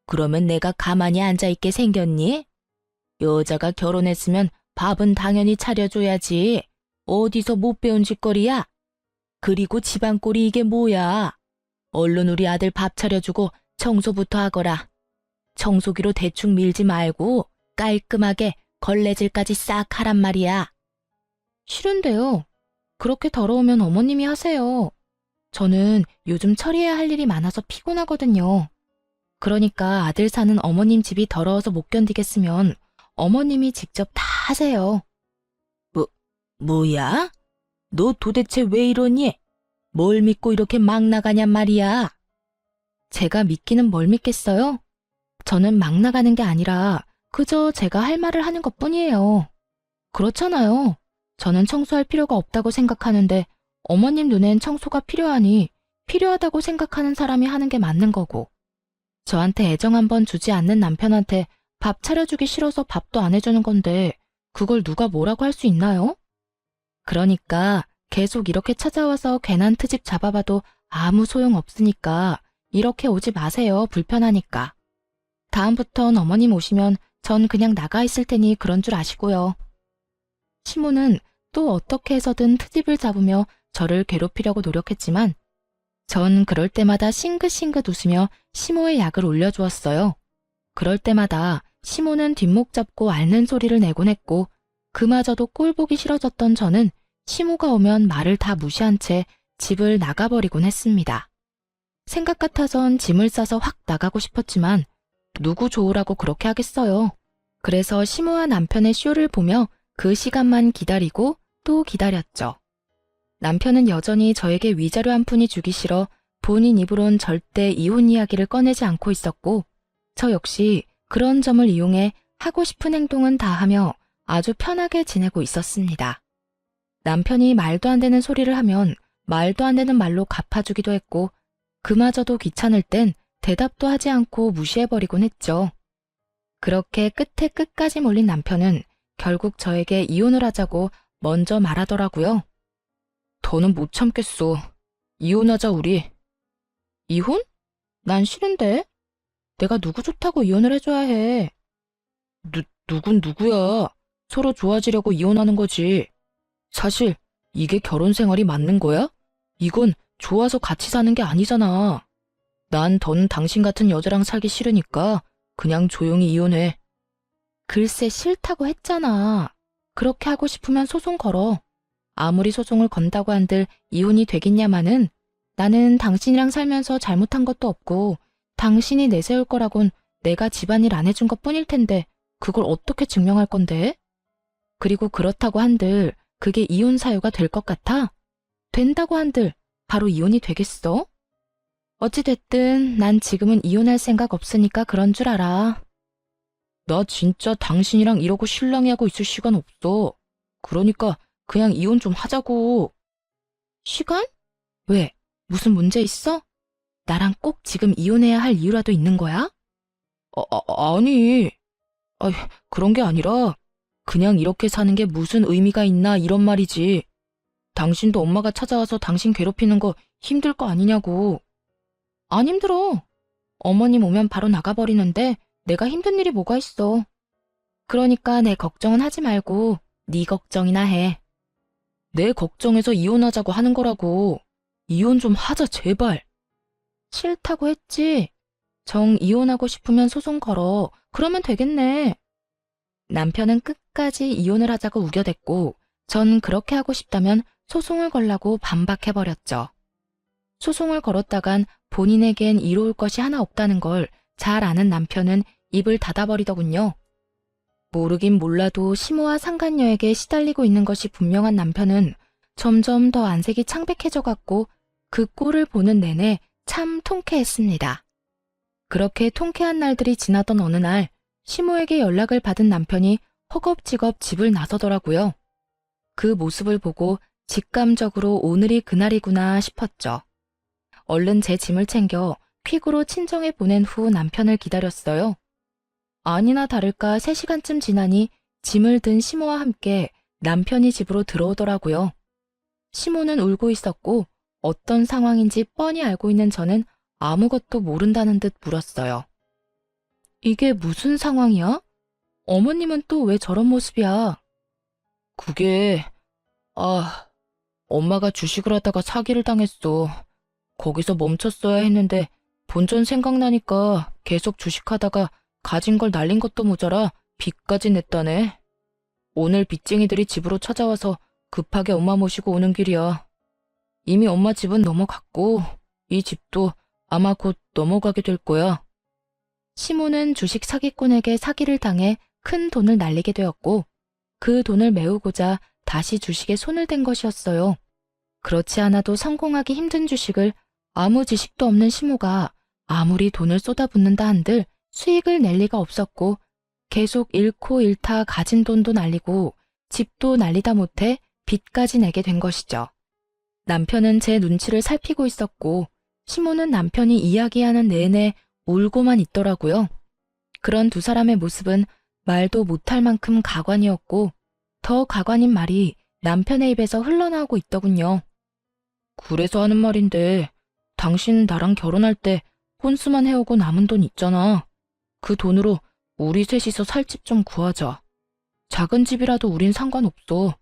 그러면 내가 가만히 앉아있게 생겼니? 여자가 결혼했으면 밥은 당연히 차려줘야지. 어디서 못 배운 짓거리야? 그리고 집안꼴이 이게 뭐야? 얼른 우리 아들 밥 차려주고 청소부터 하거라. 청소기로 대충 밀지 말고 깔끔하게 걸레질까지 싹 하란 말이야. 싫은데요. 그렇게 더러우면 어머님이 하세요. 저는 요즘 처리해야 할 일이 많아서 피곤하거든요. 그러니까 아들 사는 어머님 집이 더러워서 못 견디겠으면 어머님이 직접 다 하세요. 뭐야? 너 도대체 왜 이러니? 뭘 믿고 이렇게 막 나가냔 말이야. 제가 믿기는 뭘 믿겠어요? 저는 막 나가는 게 아니라 그저 제가 할 말을 하는 것뿐이에요. 그렇잖아요. 저는 청소할 필요가 없다고 생각하는데 어머님 눈엔 청소가 필요하니 필요하다고 생각하는 사람이 하는 게 맞는 거고, 저한테 애정 한번 주지 않는 남편한테 밥 차려주기 싫어서 밥도 안 해주는 건데 그걸 누가 뭐라고 할 수 있나요? 그러니까 계속 이렇게 찾아와서 괜한 트집 잡아봐도 아무 소용 없으니까 이렇게 오지 마세요. 불편하니까. 다음부턴 어머님 오시면 전 그냥 나가 있을 테니 그런 줄 아시고요. 시모는 또 어떻게 해서든 트집을 잡으며 저를 괴롭히려고 노력했지만 전 그럴 때마다 싱긋싱긋 웃으며 시모의 약을 올려주었어요. 그럴 때마다 시모는 뒷목 잡고 앓는 소리를 내곤 했고, 그마저도 꼴 보기 싫어졌던 저는 시모가 오면 말을 다 무시한 채 집을 나가버리곤 했습니다. 생각 같아선 짐을 싸서 확 나가고 싶었지만 누구 좋으라고 그렇게 하겠어요. 그래서 시모와 남편의 쇼를 보며 그 시간만 기다리고 또 기다렸죠. 남편은 여전히 저에게 위자료 한 푼이 주기 싫어 본인 입으론 절대 이혼 이야기를 꺼내지 않고 있었고, 저 역시 그런 점을 이용해 하고 싶은 행동은 다 하며 아주 편하게 지내고 있었습니다. 남편이 말도 안 되는 소리를 하면 말도 안 되는 말로 갚아주기도 했고, 그마저도 귀찮을 땐 대답도 하지 않고 무시해버리곤 했죠. 그렇게 끝에 끝까지 몰린 남편은 결국 저에게 이혼을 하자고 먼저 말하더라고요. 더는 못 참겠어. 이혼하자 우리. 이혼? 난 싫은데. 내가 누구 좋다고 이혼을 해줘야 해. 누군 누구야. 서로 좋아지려고 이혼하는 거지. 사실 이게 결혼 생활이 맞는 거야? 이건 좋아서 같이 사는 게 아니잖아. 난 더는 당신 같은 여자랑 살기 싫으니까 그냥 조용히 이혼해. 글쎄 싫다고 했잖아. 그렇게 하고 싶으면 소송 걸어. 아무리 소송을 건다고 한들 이혼이 되겠냐마는 나는 당신이랑 살면서 잘못한 것도 없고 당신이 내세울 거라곤 내가 집안일 안 해준 것뿐일 텐데 그걸 어떻게 증명할 건데? 그리고 그렇다고 한들 그게 이혼 사유가 될 것 같아? 된다고 한들 바로 이혼이 되겠어? 어찌됐든 난 지금은 이혼할 생각 없으니까 그런 줄 알아. 나 진짜 당신이랑 이러고 실랑이하고 있을 시간 없어. 그러니까 그냥 이혼 좀 하자고. 시간? 왜? 무슨 문제 있어? 나랑 꼭 지금 이혼해야 할 이유라도 있는 거야? 아니. 그런 게 아니라 그냥 이렇게 사는 게 무슨 의미가 있나 이런 말이지. 당신도 엄마가 찾아와서 당신 괴롭히는 거 힘들 거 아니냐고. 안 힘들어. 어머님 오면 바로 나가버리는데 내가 힘든 일이 뭐가 있어. 그러니까 내 걱정은 하지 말고 네 걱정이나 해. 내 걱정해서 이혼하자고 하는 거라고. 이혼 좀 하자 제발. 싫다고 했지. 정 이혼하고 싶으면 소송 걸어. 그러면 되겠네. 남편은 끝까지 이혼을 하자고 우겨댔고 전 그렇게 하고 싶다면 소송을 걸라고 반박해버렸죠. 소송을 걸었다간 본인에겐 이로울 것이 하나 없다는 걸 잘 아는 남편은 입을 닫아버리더군요. 모르긴 몰라도 시모와 상간녀에게 시달리고 있는 것이 분명한 남편은 점점 더 안색이 창백해져갔고 그 꼴을 보는 내내 참 통쾌했습니다. 그렇게 통쾌한 날들이 지나던 어느 날 시모에게 연락을 받은 남편이 허겁지겁 집을 나서더라고요. 그 모습을 보고 직감적으로 오늘이 그날이구나 싶었죠. 얼른 제 짐을 챙겨 퀵으로 친정에 보낸 후 남편을 기다렸어요. 아니나 다를까 3시간쯤 지나니 짐을 든 시모와 함께 남편이 집으로 들어오더라고요. 시모는 울고 있었고 어떤 상황인지 뻔히 알고 있는 저는 아무것도 모른다는 듯 물었어요. 이게 무슨 상황이야? 어머님은 또 왜 저런 모습이야? 그게, 엄마가 주식을 하다가 사기를 당했어. 거기서 멈췄어야 했는데 본전 생각나니까 계속 주식하다가 가진 걸 날린 것도 모자라 빚까지 냈다네. 오늘 빚쟁이들이 집으로 찾아와서 급하게 엄마 모시고 오는 길이야. 이미 엄마 집은 넘어갔고 이 집도 아마 곧 넘어가게 될 거야. 시모는 주식 사기꾼에게 사기를 당해 큰 돈을 날리게 되었고 그 돈을 메우고자 다시 주식에 손을 댄 것이었어요. 그렇지 않아도 성공하기 힘든 주식을 아무 지식도 없는 시모가 아무리 돈을 쏟아붓는다 한들 수익을 낼 리가 없었고 계속 잃고 잃다 가진 돈도 날리고 집도 날리다 못해 빚까지 내게 된 것이죠. 남편은 제 눈치를 살피고 있었고 시모는 남편이 이야기하는 내내 울고만 있더라고요. 그런 두 사람의 모습은 말도 못할 만큼 가관이었고 더 가관인 말이 남편의 입에서 흘러나오고 있더군요. 그래서 하는 말인데 당신 나랑 결혼할 때 혼수만 해오고 남은 돈 있잖아. 그 돈으로 우리 셋이서 살 집 좀 구하자. 작은 집이라도 우린 상관없어.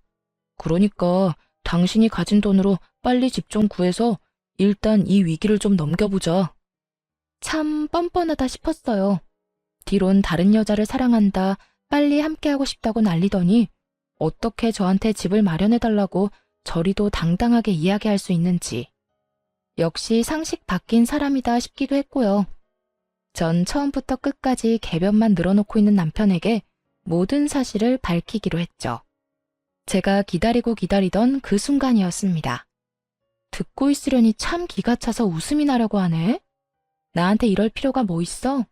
그러니까 당신이 가진 돈으로 빨리 집 좀 구해서 일단 이 위기를 좀 넘겨보자. 참 뻔뻔하다 싶었어요. 뒤론 다른 여자를 사랑한다, 빨리 함께하고 싶다고 난리더니 어떻게 저한테 집을 마련해달라고 저리도 당당하게 이야기할 수 있는지. 역시 상식 바뀐 사람이다 싶기도 했고요. 전 처음부터 끝까지 궤변만 늘어놓고 있는 남편에게 모든 사실을 밝히기로 했죠. 제가 기다리고 기다리던 그 순간이었습니다. 듣고 있으려니 참 기가 차서 웃음이 나려고 하네. 나한테 이럴 필요가 뭐 있어?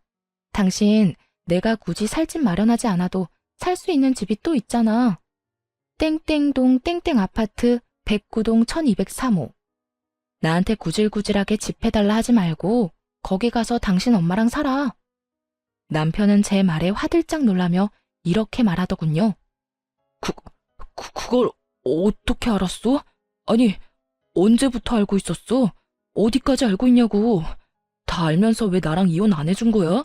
당신 내가 굳이 살 집 마련하지 않아도 살 수 있는 집이 또 있잖아. 땡땡동 땡땡 아파트 109동 1203호. 나한테 구질구질하게 집 해달라 하지 말고 거기 가서 당신 엄마랑 살아. 남편은 제 말에 화들짝 놀라며 이렇게 말하더군요. 그걸 어떻게 알았어? 아니, 언제부터 알고 있었어? 어디까지 알고 있냐고. 다 알면서 왜 나랑 이혼 안 해준 거야?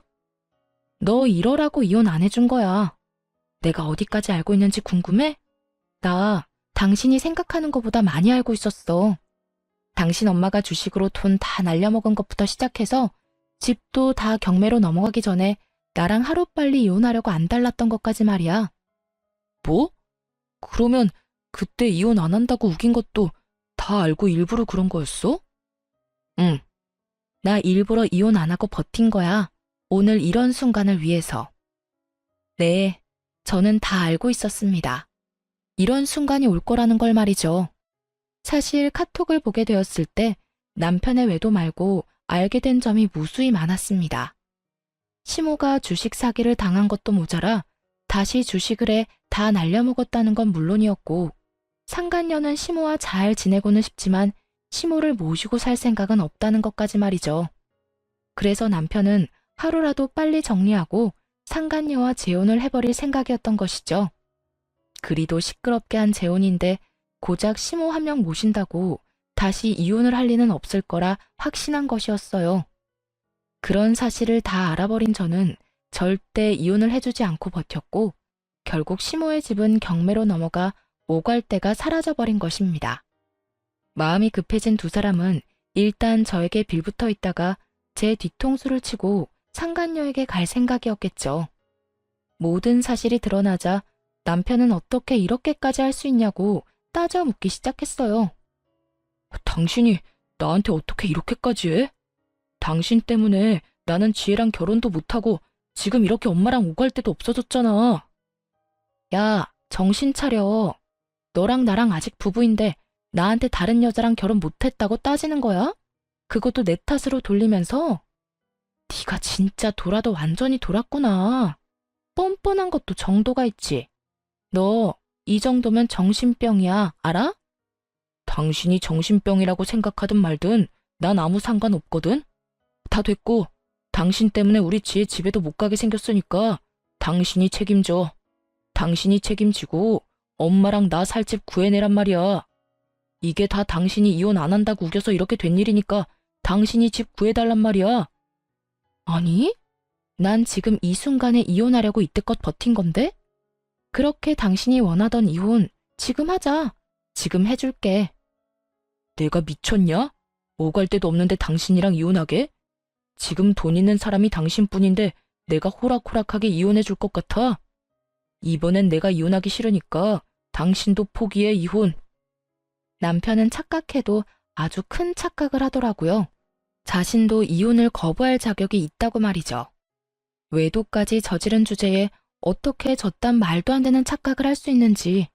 너 이러라고 이혼 안 해준 거야. 내가 어디까지 알고 있는지 궁금해? 나 당신이 생각하는 것보다 많이 알고 있었어. 당신 엄마가 주식으로 돈 다 날려먹은 것부터 시작해서 집도 다 경매로 넘어가기 전에 나랑 하루빨리 이혼하려고 안 달랐던 것까지 말이야. 뭐? 그러면 그때 이혼 안 한다고 우긴 것도 다 알고 일부러 그런 거였어? 응. 나 일부러 이혼 안 하고 버틴 거야. 오늘 이런 순간을 위해서. 네, 저는 다 알고 있었습니다. 이런 순간이 올 거라는 걸 말이죠. 사실 카톡을 보게 되었을 때 남편의 외도 말고 알게 된 점이 무수히 많았습니다. 시모가 주식 사기를 당한 것도 모자라 다시 주식을 해 다 날려먹었다는 건 물론이었고 상간녀는 시모와 잘 지내고는 싶지만 시모를 모시고 살 생각은 없다는 것까지 말이죠. 그래서 남편은 하루라도 빨리 정리하고 상간녀와 재혼을 해버릴 생각이었던 것이죠. 그리도 시끄럽게 한 재혼인데 고작 시모 한 명 모신다고 다시 이혼을 할 리는 없을 거라 확신한 것이었어요. 그런 사실을 다 알아버린 저는 절대 이혼을 해주지 않고 버텼고 결국 시모의 집은 경매로 넘어가 오갈대가 사라져버린 것입니다. 마음이 급해진 두 사람은 일단 저에게 빌붙어 있다가 제 뒤통수를 치고 상간녀에게 갈 생각이었겠죠. 모든 사실이 드러나자 남편은 어떻게 이렇게까지 할 수 있냐고 따져 묻기 시작했어요. 당신이 나한테 어떻게 이렇게까지 해? 당신 때문에 나는 지혜랑 결혼도 못하고 지금 이렇게 엄마랑 오갈 데도 없어졌잖아. 야, 정신 차려. 너랑 나랑 아직 부부인데 나한테 다른 여자랑 결혼 못했다고 따지는 거야? 그것도 내 탓으로 돌리면서? 네가 진짜 돌아도 완전히 돌았구나. 뻔뻔한 것도 정도가 있지. 너 이 정도면 정신병이야, 알아? 당신이 정신병이라고 생각하든 말든 난 아무 상관없거든. 다 됐고 당신 때문에 우리 지혜 집에도 못 가게 생겼으니까 당신이 책임져. 당신이 책임지고 엄마랑 나 살 집 구해내란 말이야. 이게 다 당신이 이혼 안 한다고 우겨서 이렇게 된 일이니까 당신이 집 구해달란 말이야. 아니? 난 지금 이 순간에 이혼하려고 이때껏 버틴 건데? 그렇게 당신이 원하던 이혼 지금 하자. 지금 해줄게. 내가 미쳤냐? 오갈 데도 없는데 당신이랑 이혼하게? 지금 돈 있는 사람이 당신뿐인데 내가 호락호락하게 이혼해줄 것 같아? 이번엔 내가 이혼하기 싫으니까 당신도 포기해, 이혼. 남편은 착각해도 아주 큰 착각을 하더라고요. 자신도 이혼을 거부할 자격이 있다고 말이죠. 외도까지 저지른 주제에 어떻게 저딴 말도 안 되는 착각을 할 수 있는지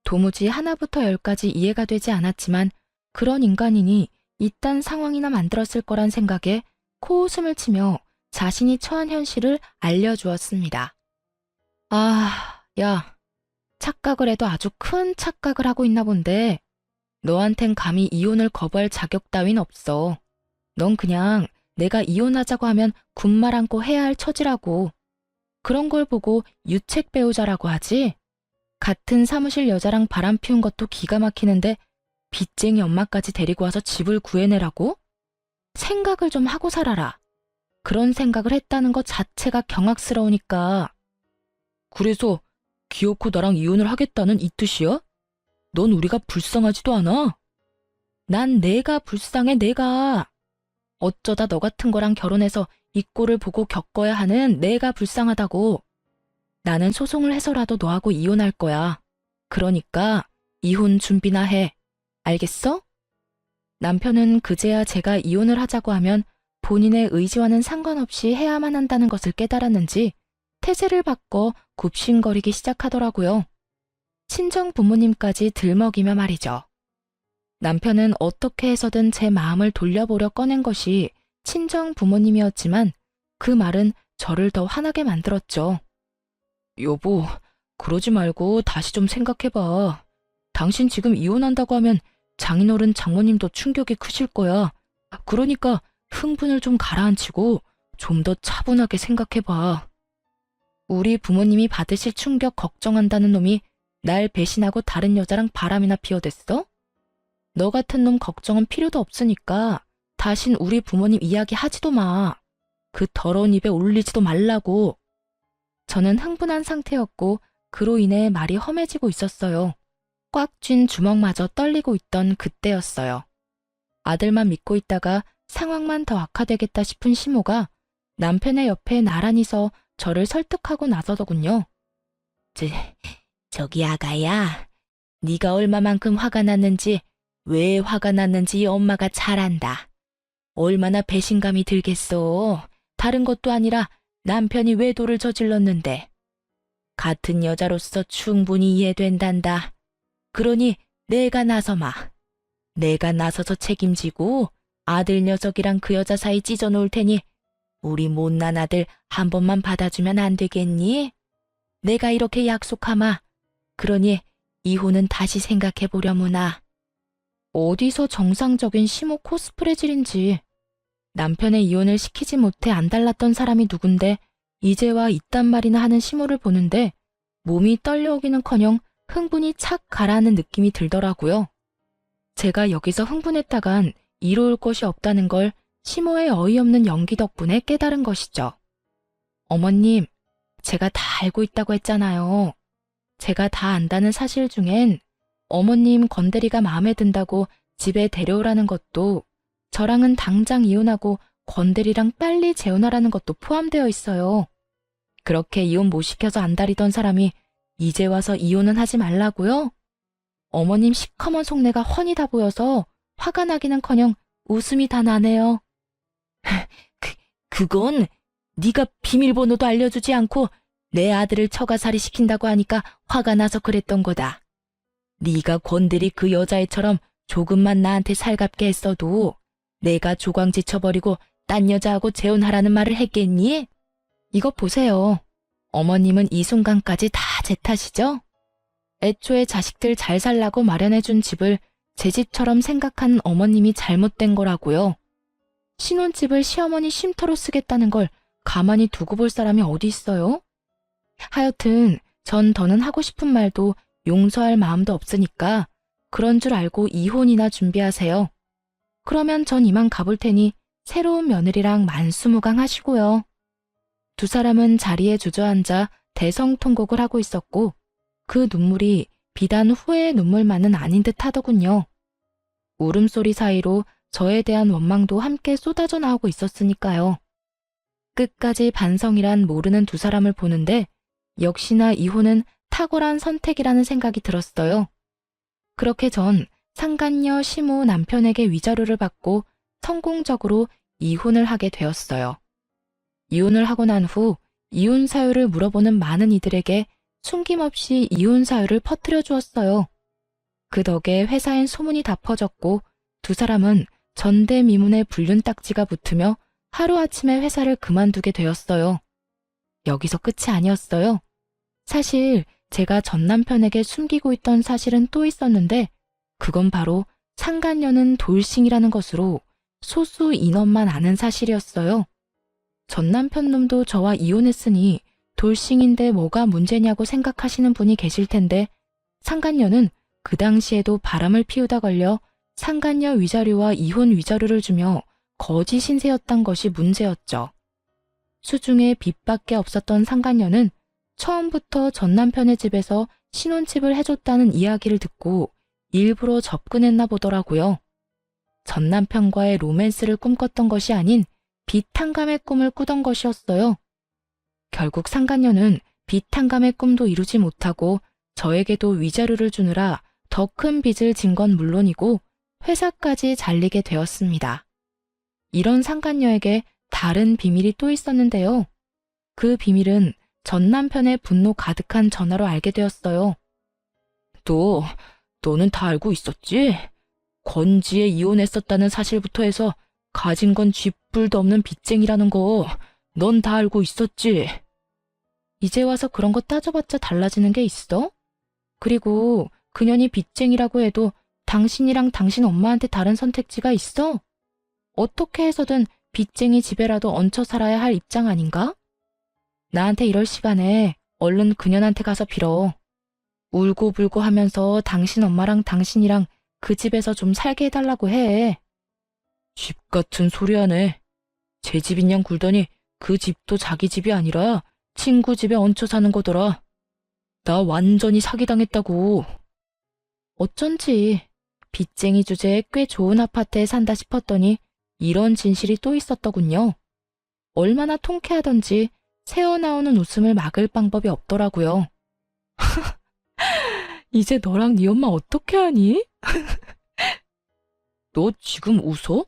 도무지 하나부터 열까지 이해가 되지 않았지만 그런 인간이니 이딴 상황이나 만들었을 거란 생각에 코웃음을 치며 자신이 처한 현실을 알려주었습니다. 아, 야, 착각을 해도 아주 큰 착각을 하고 있나 본데 너한텐 감히 이혼을 거부할 자격 따윈 없어. 넌 그냥 내가 이혼하자고 하면 군말 않고 해야 할 처지라고. 그런 걸 보고 유책 배우자라고 하지? 같은 사무실 여자랑 바람 피운 것도 기가 막히는데 빚쟁이 엄마까지 데리고 와서 집을 구해내라고? 생각을 좀 하고 살아라. 그런 생각을 했다는 것 자체가 경악스러우니까. 그래서 기어코 나랑 이혼을 하겠다는 이 뜻이야? 넌 우리가 불쌍하지도 않아? 난 내가 불쌍해, 내가. 어쩌다 너 같은 거랑 결혼해서 이 꼴을 보고 겪어야 하는 내가 불쌍하다고. 나는 소송을 해서라도 너하고 이혼할 거야. 그러니까 이혼 준비나 해. 알겠어? 남편은 그제야 제가 이혼을 하자고 하면 본인의 의지와는 상관없이 해야만 한다는 것을 깨달았는지 태세를 바꿔 굽신거리기 시작하더라고요. 친정 부모님까지 들먹이며 말이죠. 남편은 어떻게 해서든 제 마음을 돌려보려 꺼낸 것이 친정 부모님이었지만 그 말은 저를 더 화나게 만들었죠. 여보, 그러지 말고 다시 좀 생각해봐. 당신 지금 이혼한다고 하면 장인어른 장모님도 충격이 크실 거야. 그러니까 흥분을 좀 가라앉히고 좀 더 차분하게 생각해봐. 우리 부모님이 받으실 충격 걱정한다는 놈이 날 배신하고 다른 여자랑 바람이나 피워댔어? 너 같은 놈 걱정은 필요도 없으니까 다신 우리 부모님 이야기 하지도 마. 그 더러운 입에 올리지도 말라고. 저는 흥분한 상태였고 그로 인해 말이 험해지고 있었어요. 꽉 쥔 주먹마저 떨리고 있던 그때였어요. 아들만 믿고 있다가 상황만 더 악화되겠다 싶은 시모가 남편의 옆에 나란히 서 저를 설득하고 나서더군요. 저기 아가야, 네가 얼마만큼 화가 났는지, 왜 화가 났는지 엄마가 잘 안다. 얼마나 배신감이 들겠어. 다른 것도 아니라 남편이 외도를 저질렀는데. 같은 여자로서 충분히 이해된단다. 그러니 내가 나서마. 내가 나서서 책임지고 아들 녀석이랑 그 여자 사이 찢어놓을 테니 우리 못난 아들 한 번만 받아주면 안 되겠니? 내가 이렇게 약속하마. 그러니 이혼은 다시 생각해보려무나. 어디서 정상적인 시모 코스프레질인지. 남편의 이혼을 시키지 못해 안달났던 사람이 누군데 이제와 이딴 말이나 하는 시모를 보는데 몸이 떨려오기는커녕 흥분이 착 가라앉는 느낌이 들더라고요. 제가 여기서 흥분했다간 이로울 것이 없다는 걸 시모의 어이없는 연기 덕분에 깨달은 것이죠. 어머님, 제가 다 알고 있다고 했잖아요. 제가 다 안다는 사실 중엔 어머님 건대리가 마음에 든다고 집에 데려오라는 것도 저랑은 당장 이혼하고 건대리랑 빨리 재혼하라는 것도 포함되어 있어요. 그렇게 이혼 못 시켜서 안달이던 사람이 이제 와서 이혼은 하지 말라고요? 어머님 시커먼 속내가 훤히 다 보여서 화가 나기는커녕 웃음이 다 나네요. 그건 네가 비밀번호도 알려주지 않고 내 아들을 처가살이 시킨다고 하니까 화가 나서 그랬던 거다. 네가 건드리 그 여자애처럼 조금만 나한테 살갑게 했어도 내가 조광지쳐버리고 딴 여자하고 재혼하라는 말을 했겠니? 이것 보세요. 어머님은 이 순간까지 다 제 탓이죠? 애초에 자식들 잘 살라고 마련해준 집을 제 집처럼 생각한 어머님이 잘못된 거라고요. 신혼집을 시어머니 쉼터로 쓰겠다는 걸 가만히 두고 볼 사람이 어디 있어요? 하여튼 전 더는 하고 싶은 말도 용서할 마음도 없으니까 그런 줄 알고 이혼이나 준비하세요. 그러면 전 이만 가볼 테니 새로운 며느리랑 만수무강 하시고요. 두 사람은 자리에 주저앉아 대성통곡을 하고 있었고 그 눈물이 비단 후회의 눈물만은 아닌 듯 하더군요. 울음소리 사이로 저에 대한 원망도 함께 쏟아져 나오고 있었으니까요. 끝까지 반성이란 모르는 두 사람을 보는데 역시나 이혼은 탁월한 선택이라는 생각이 들었어요. 그렇게 전 상간녀 시모 남편에게 위자료를 받고 성공적으로 이혼을 하게 되었어요. 이혼을 하고 난 후 이혼 사유를 물어보는 많은 이들에게 숨김없이 이혼 사유를 퍼뜨려 주었어요. 그 덕에 회사엔 소문이 다 퍼졌고 두 사람은 전대미문의 불륜 딱지가 붙으며 하루아침에 회사를 그만두게 되었어요. 여기서 끝이 아니었어요. 사실 제가 전 남편에게 숨기고 있던 사실은 또 있었는데 그건 바로 상간녀는 돌싱이라는 것으로 소수 인원만 아는 사실이었어요. 전 남편 놈도 저와 이혼했으니 돌싱인데 뭐가 문제냐고 생각하시는 분이 계실 텐데 상간녀는 그 당시에도 바람을 피우다 걸려 상간녀 위자료와 이혼 위자료를 주며 거짓 신세였던 것이 문제였죠. 수중에 빚밖에 없었던 상간녀는 처음부터 전 남편의 집에서 신혼집을 해줬다는 이야기를 듣고 일부러 접근했나 보더라고요. 전 남편과의 로맨스를 꿈꿨던 것이 아닌 빚탕감의 꿈을 꾸던 것이었어요. 결국 상간녀는 빚탕감의 꿈도 이루지 못하고 저에게도 위자료를 주느라 더 큰 빚을 진 건 물론이고 회사까지 잘리게 되었습니다. 이런 상간녀에게 다른 비밀이 또 있었는데요. 그 비밀은 전 남편의 분노 가득한 전화로 알게 되었어요. 너는 다 알고 있었지? 권지에 이혼했었다는 사실부터 해서 가진 건 쥐뿔도 없는 빚쟁이라는 거 넌 다 알고 있었지? 이제 와서 그런 거 따져봤자 달라지는 게 있어? 그리고 그년이 빚쟁이라고 해도 당신이랑 당신 엄마한테 다른 선택지가 있어? 어떻게 해서든 빚쟁이 집에라도 얹혀 살아야 할 입장 아닌가? 나한테 이럴 시간에 얼른 그년한테 가서 빌어. 울고불고 하면서 당신 엄마랑 당신이랑 그 집에서 좀 살게 해달라고 해. 집 같은 소리 하네. 제 집인 양 굴더니 그 집도 자기 집이 아니라 친구 집에 얹혀 사는 거더라. 나 완전히 사기당했다고. 어쩐지 빚쟁이 주제에 꽤 좋은 아파트에 산다 싶었더니 이런 진실이 또 있었더군요. 얼마나 통쾌하던지 새어나오는 웃음을 막을 방법이 없더라고요. 이제 너랑 네 엄마 어떻게 하니? 너 지금 웃어?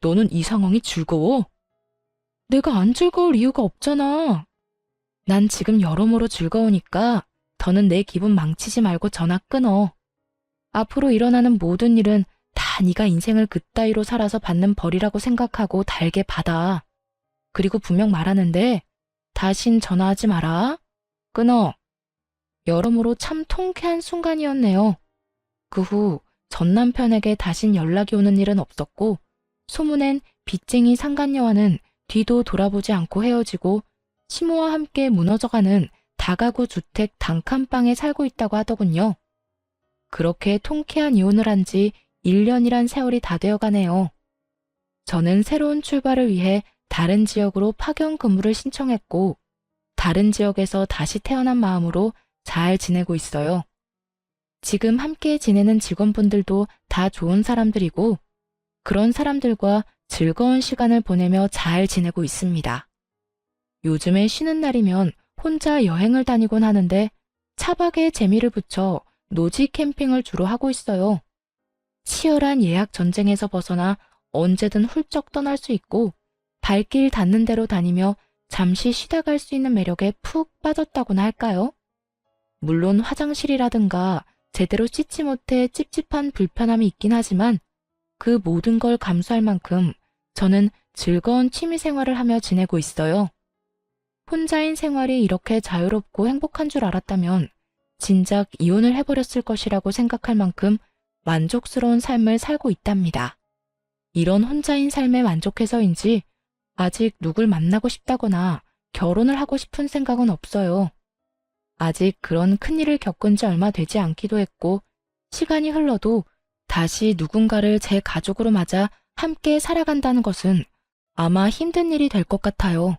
너는 이 상황이 즐거워? 내가 안 즐거울 이유가 없잖아. 난 지금 여러모로 즐거우니까 더는 내 기분 망치지 말고 전화 끊어. 앞으로 일어나는 모든 일은 다 네가 인생을 그따위로 살아서 받는 벌이라고 생각하고 달게 받아. 그리고 분명 말하는데 다신 전화하지 마라. 끊어. 여러모로 참 통쾌한 순간이었네요. 그 후 전 남편에게 다신 연락이 오는 일은 없었고 소문엔 빚쟁이 상간녀와는 뒤도 돌아보지 않고 헤어지고 시모와 함께 무너져가는 다가구 주택 단칸방에 살고 있다고 하더군요. 그렇게 통쾌한 이혼을 한 지 1년이란 세월이 다 되어가네요. 저는 새로운 출발을 위해 다른 지역으로 파견 근무를 신청했고 다른 지역에서 다시 태어난 마음으로 잘 지내고 있어요. 지금 함께 지내는 직원분들도 다 좋은 사람들이고 그런 사람들과 즐거운 시간을 보내며 잘 지내고 있습니다. 요즘에 쉬는 날이면 혼자 여행을 다니곤 하는데 차박에 재미를 붙여 노지 캠핑을 주로 하고 있어요. 치열한 예약 전쟁에서 벗어나 언제든 훌쩍 떠날 수 있고 발길 닿는 대로 다니며 잠시 쉬다 갈 수 있는 매력에 푹 빠졌다고나 할까요? 물론 화장실이라든가 제대로 씻지 못해 찝찝한 불편함이 있긴 하지만 그 모든 걸 감수할 만큼 저는 즐거운 취미 생활을 하며 지내고 있어요. 혼자인 생활이 이렇게 자유롭고 행복한 줄 알았다면 진작 이혼을 해버렸을 것이라고 생각할 만큼 만족스러운 삶을 살고 있답니다. 이런 혼자인 삶에 만족해서인지 아직 누굴 만나고 싶다거나 결혼을 하고 싶은 생각은 없어요. 아직 그런 큰일을 겪은 지 얼마 되지 않기도 했고 시간이 흘러도 다시 누군가를 제 가족으로 맞아 함께 살아간다는 것은 아마 힘든 일이 될 것 같아요.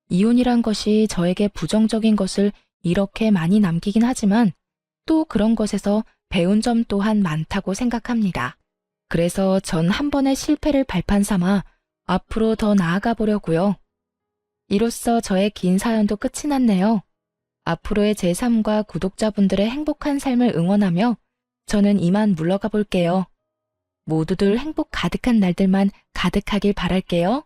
이혼이란 것이 저에게 부정적인 것을 이렇게 많이 남기긴 하지만 또 그런 것에서 배운 점 또한 많다고 생각합니다. 그래서 전 한 번의 실패를 발판 삼아 앞으로 더 나아가 보려고요. 이로써 저의 긴 사연도 끝이 났네요. 앞으로의 제 삶과 구독자분들의 행복한 삶을 응원하며 저는 이만 물러가 볼게요. 모두들 행복 가득한 날들만 가득하길 바랄게요.